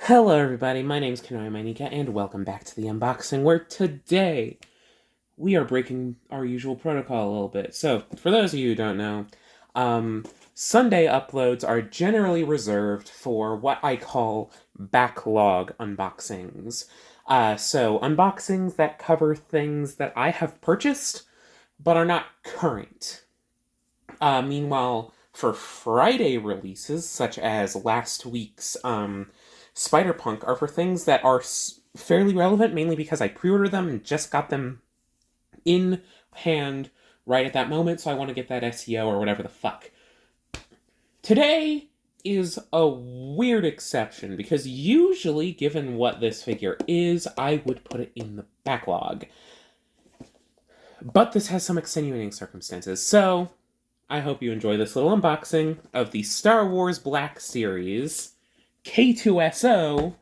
Hello everybody, my name's Kanoya Mainika, and welcome back to the unboxing, where today we are breaking our usual protocol a little bit. So, for those of you who don't know, Sunday uploads are generally reserved for what I call backlog unboxings. So unboxings that cover things that I have purchased, but are not current. Meanwhile, for Friday releases, such as last week's Spider-Punk, are for things that are fairly relevant, mainly because I pre-ordered them and just got them in hand right at that moment, so I want to get that SEO or whatever the fuck. Today is a weird exception, because usually, given what this figure is, I would put it in the backlog. But this has some extenuating circumstances, so I hope you enjoy this little unboxing of the Star Wars Black Series K-2SO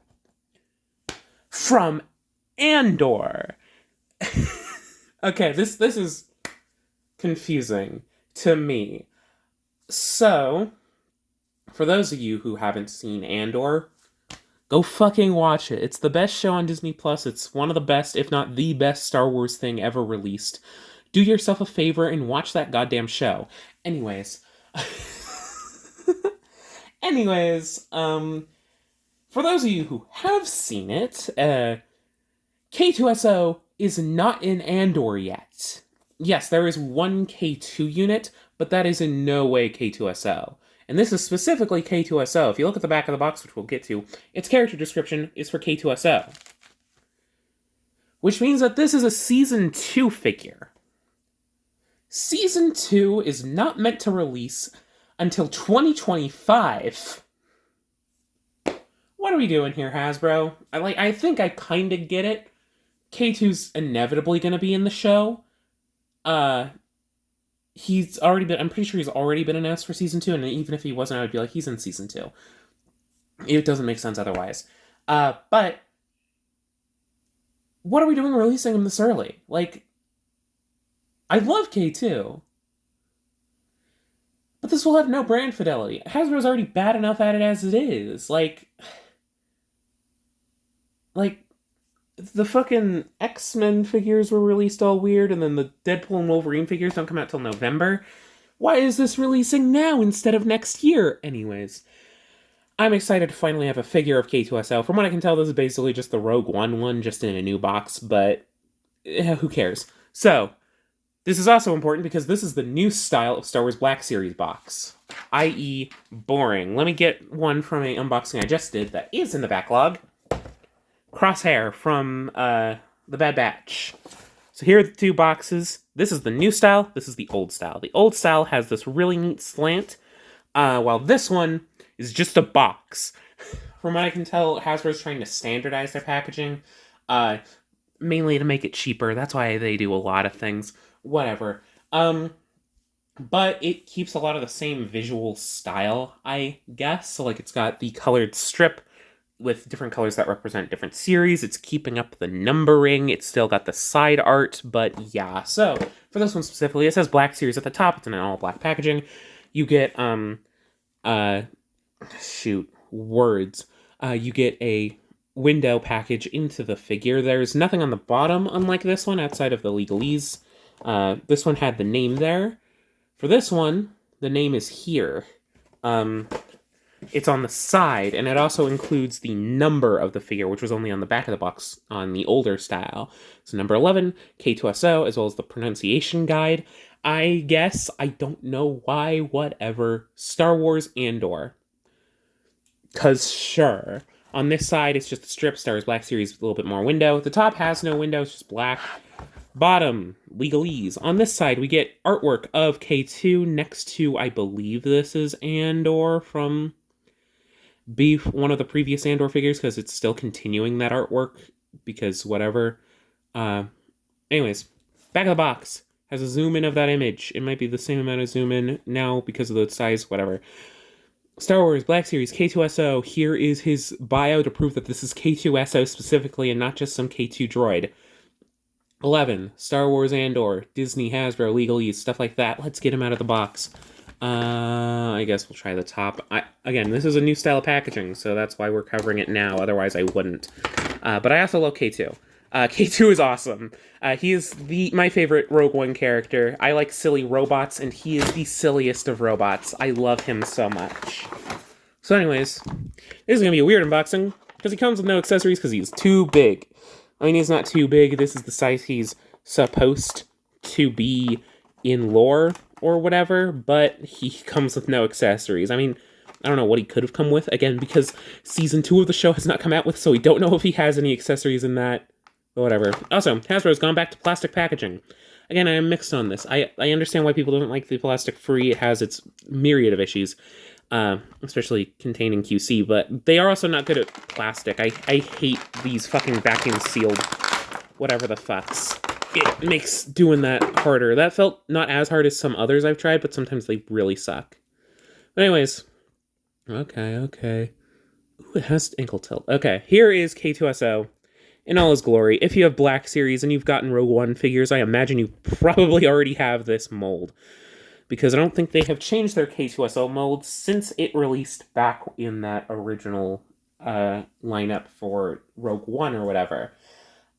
from Andor. Okay, this is confusing to me. So, for those of you who haven't seen Andor, go fucking watch it. It's the best show on Disney Plus. It's one of the best, if not the best, Star Wars thing ever released. Do yourself a favor and watch that goddamn show. Anyways. For those of you who have seen it, K-2SO is not in Andor yet. Yes, there is one K2 unit, but that is in no way K-2SO. And this is specifically K-2SO. If you look at the back of the box, which we'll get to, its character description is for K-2SO. Which means that this is a Season 2 figure. Season 2 is not meant to release until 2025. What are we doing here, Hasbro? I think I kind of get it. K2's inevitably going to be in the show. I'm pretty sure he's already been announced for Season 2, and even if he wasn't, I would be like, he's in Season 2. It doesn't make sense otherwise. But what are we doing releasing him this early? I love K2. But this will have no brand fidelity. Hasbro's already bad enough at it as it is. The fucking X-Men figures were released all weird, and then the Deadpool and Wolverine figures don't come out till November. Why is this releasing now instead of next year? Anyways, I'm excited to finally have a figure of K-2SO. From what I can tell, this is basically just the Rogue One one, just in a new box, but who cares? So, this is also important because this is the new style of Star Wars Black Series box, i.e. boring. Let me get one from an unboxing I just did that is in the backlog. Crosshair from the Bad Batch. So here are the two boxes. This is the new style, this is the old style. The old style has this really neat slant, while this one is just a box. From what I can tell, Hasbro's trying to standardize their packaging, mainly to make it cheaper. That's why they do a lot of things. Whatever. But it keeps a lot of the same visual style, I guess. So, it's got the colored strip with different colors that represent different series. It's keeping up the numbering. It's still got the side art, but yeah. So, for this one specifically, it says Black Series at the top. It's in an all-black packaging. You get, you get a window package into the figure. There's nothing on the bottom, unlike this one, outside of the legalese. This one had the name there. For this one, the name is here. It's on the side, and it also includes the number of the figure, which was only on the back of the box on the older style. So number 11, K-2SO, as well as the pronunciation guide. I guess, I don't know why, whatever. Star Wars Andor. 'Cause sure. On this side, it's just the strip. Star Wars Black Series with a little bit more window. The top has no window, it's just black. Bottom, legalese. On this side, we get artwork of K2 next to, I believe this is Andor from one of the previous Andor figures, because it's still continuing that artwork, because whatever. Anyways, back of the box has a zoom in of that image. It might be the same amount of zoom in now because of the size, whatever. Star Wars Black Series K-2SO. Here is his bio to prove that this is K-2SO specifically and not just some K2 droid. 11, Star Wars Andor, Disney, Hasbro, legalese, stuff like that. Let's get him out of the box. I guess we'll try the top. Again, this is a new style of packaging, so that's why we're covering it now. Otherwise, I wouldn't. But I also love K2. K2 is awesome. He is my favorite Rogue One character. I like silly robots, and he is the silliest of robots. I love him so much. So anyways, this is going to be a weird unboxing, because he comes with no accessories because he's too big. I mean, he's not too big. This is the size he's supposed to be in lore or whatever, but he comes with no accessories. I mean, I don't know what he could have come with, again, because Season 2 of the show has not come out with, so we don't know if he has any accessories in that, but whatever. Also, Hasbro's gone back to plastic packaging. Again, I am mixed on this. I understand why people don't like the plastic-free. It has its myriad of issues, especially containing QC, but they are also not good at plastic. I hate these fucking vacuum-sealed whatever the fucks. It makes doing that harder. That felt not as hard as some others I've tried, but sometimes they really suck. But anyways, okay. Ooh, it has ankle tilt. Okay, here is K-2SO in all his glory. If you have Black Series and you've gotten Rogue One figures, I imagine you probably already have this mold, because I don't think they have changed their K-2SO mold since it released back in that original lineup for Rogue One or whatever.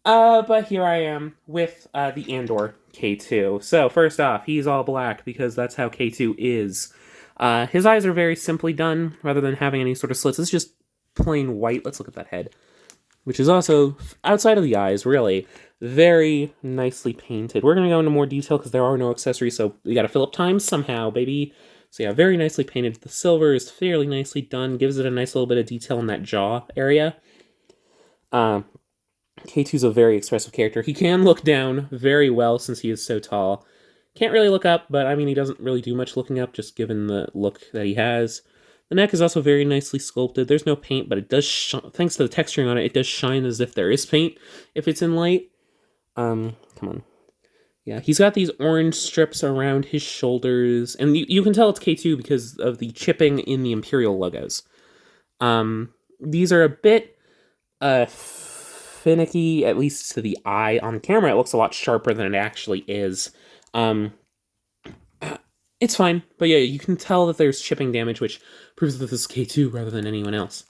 But here I am with the Andor K2. So first off, he's all black because that's how K2 is. His eyes are very simply done, rather than having any sort of slits. It's just plain white. Let's look at that head, which is also, outside of the eyes, really, very nicely painted. We're going to go into more detail because there are no accessories, so we got to fill up time somehow, baby. So yeah, very nicely painted. The silver is fairly nicely done, gives it a nice little bit of detail in that jaw area. K2's a very expressive character. He can look down very well since he is so tall. Can't really look up, but I mean, he doesn't really do much looking up, just given the look that he has. The neck is also very nicely sculpted. There's no paint, but it does, thanks to the texturing on it, it does shine as if there is paint if it's in light. Come on. Yeah, he's got these orange strips around his shoulders, and you can tell it's K2 because of the chipping in the Imperial logos. These are a bit, finicky, at least to the eye. On camera, it looks a lot sharper than it actually is. It's fine, but yeah, you can tell that there's chipping damage, which proves that this is K2 rather than anyone else.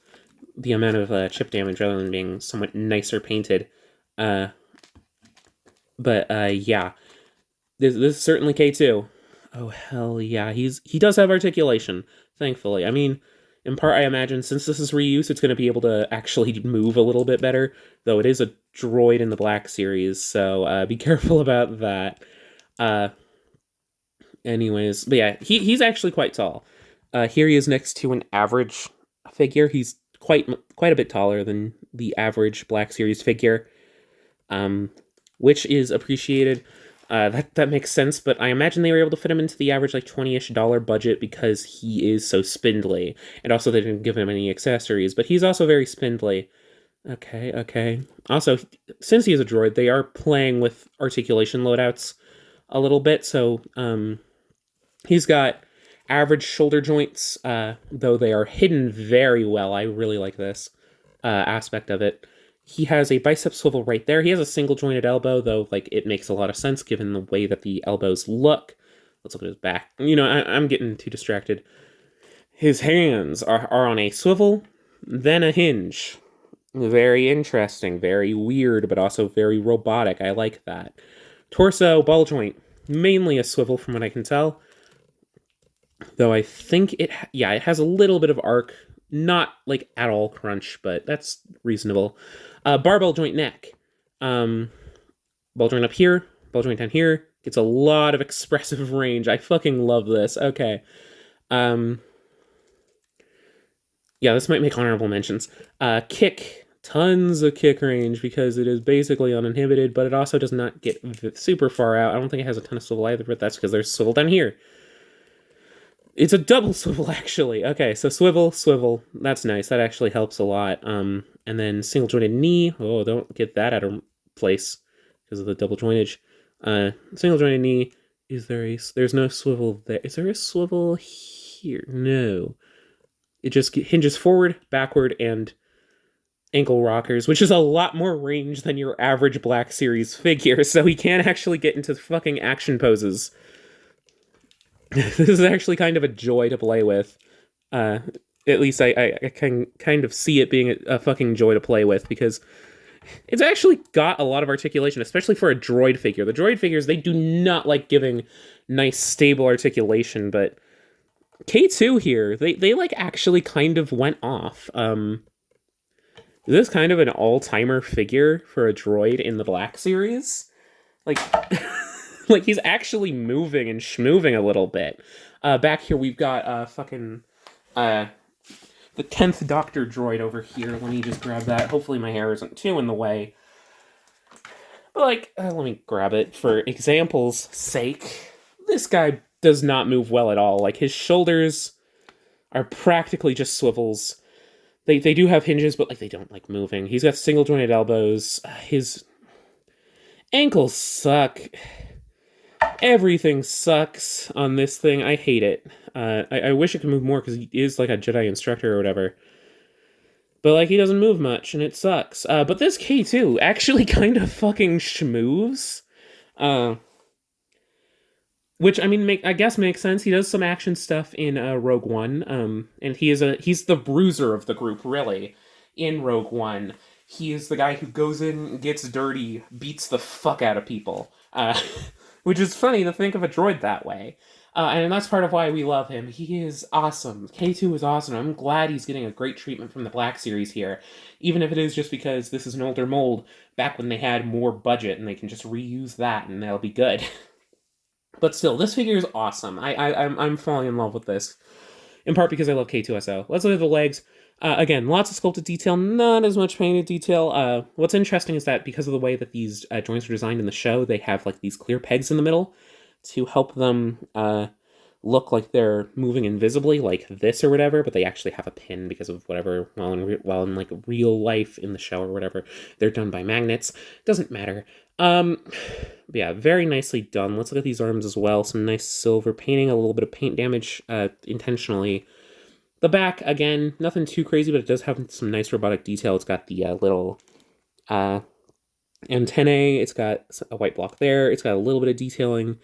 The amount of chip damage rather than being somewhat nicer painted. Yeah. This is certainly K2. Oh, hell yeah. He does have articulation, thankfully. I mean, in part, I imagine since this is reuse, it's going to be able to actually move a little bit better, though it is a droid in the Black Series, so be careful about that. Anyways, but yeah, he's actually quite tall. Here he is next to an average figure. He's quite a bit taller than the average Black Series figure, which is appreciated. That makes sense, but I imagine they were able to fit him into the average, like, $20-ish budget because he is so spindly. And also, they didn't give him any accessories, but he's also very spindly. Okay. Also, since he is a droid, they are playing with articulation loadouts a little bit, so, he's got average shoulder joints, though they are hidden very well. I really like this aspect of it. He has a bicep swivel right there. He has a single jointed elbow, though, like, it makes a lot of sense given the way that the elbows look. Let's look at his back. You know, I'm getting too distracted. His hands are on a swivel, then a hinge. Very interesting, very weird, but also very robotic. I like that. Torso, ball joint, mainly a swivel from what I can tell. Though I think it has a little bit of arc. Not, like, at all crunch, but that's reasonable. Barbell joint neck. Ball joint up here, ball joint down here. Gets a lot of expressive range. I fucking love this. Okay. Yeah, this might make honorable mentions. Kick. Tons of kick range because it is basically uninhibited, but it also does not get super far out. I don't think it has a ton of swivel either, but that's because there's swivel down here. It's a double swivel, actually. Okay, so swivel. That's nice. That actually helps a lot. And then single jointed knee. Oh, don't get that out of place because of the double jointage. Single jointed knee. There's no swivel there. Is there a swivel here? No. It just hinges forward, backward, and ankle rockers, which is a lot more range than your average Black Series figure, so he can actually get into fucking action poses. This is actually kind of a joy to play with. Uh, at least I can kind of see it being a fucking joy to play with, because it's actually got a lot of articulation, especially for a droid figure. The droid figures, they do not like giving nice, stable articulation, but K2 here, they like actually kind of went off. This is kind of an all-timer figure for a droid in the Black Series. Like, like he's actually moving and schmoving a little bit. Back here we've got uh the 10th Doctor droid over here. Let me just grab that. Hopefully my hair isn't too in the way. But like, let me grab it for example's sake. This guy does not move well at all. Like, his shoulders are practically just swivels. They do have hinges, but like they don't like moving. He's got single jointed elbows. His ankles suck. Everything sucks on this thing. I hate it. I wish it could move more, because he is like a Jedi instructor or whatever. But like, he doesn't move much, and it sucks. But this K2 actually kind of fucking schmoves. Which, I mean, I guess makes sense. He does some action stuff in Rogue One, and he's the bruiser of the group, really, in Rogue One. He is the guy who goes in, gets dirty, beats the fuck out of people. Which is funny to think of a droid that way. And that's part of why we love him. He is awesome. K2 is awesome. I'm glad he's getting a great treatment from the Black Series here, even if it is just because this is an older mold, back when they had more budget, and they can just reuse that, and they'll be good. But still, this figure is awesome. I'm falling in love with this, in part because I love K-2SO. Let's look at the legs. Again, lots of sculpted detail, not as much painted detail. What's interesting is that because of the way that these joints are designed in the show, they have like these clear pegs in the middle to help them look like they're moving invisibly, like this or whatever, but they actually have a pin because of whatever, while in like real life in the show or whatever, they're done by magnets. Doesn't matter. Yeah, very nicely done. Let's look at these arms as well. Some nice silver painting, a little bit of paint damage intentionally. The back, again, nothing too crazy, but it does have some nice robotic detail. It's got the little antennae. It's got a white block there. It's got a little bit of detailing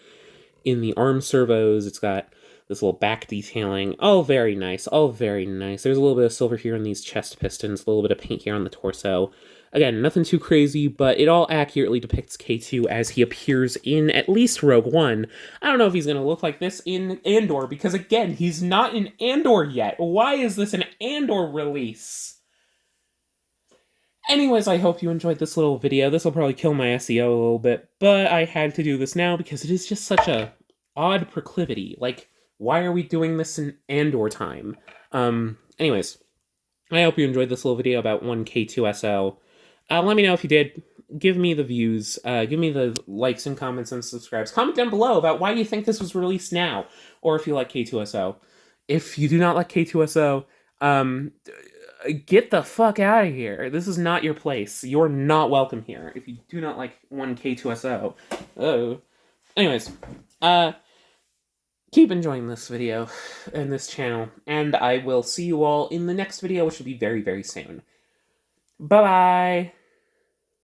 in the arm servos. It's got this little back detailing. All very nice. All very nice. There's a little bit of silver here in these chest pistons. A little bit of paint here on the torso. Again, nothing too crazy, but it all accurately depicts K2 as he appears in at least Rogue One. I don't know if he's going to look like this in Andor, because again, he's not in Andor yet. Why is this an Andor release? Anyways, I hope you enjoyed this little video. This will probably kill my SEO a little bit, but I had to do this now because it is just such a odd proclivity. Like, why are we doing this in Andor time? Anyways, I hope you enjoyed this little video about 1K2SO. Let me know if you did. Give me the views. Give me the likes and comments and subscribes. Comment down below about why you think this was released now, or if you like K2SO. If you do not like K2SO, get the fuck out of here. This is not your place. You're not welcome here if you do not like 1K2SO. Oh. Anyways, keep enjoying this video and this channel, and I will see you all in the next video, which will be very, very soon. Bye-bye!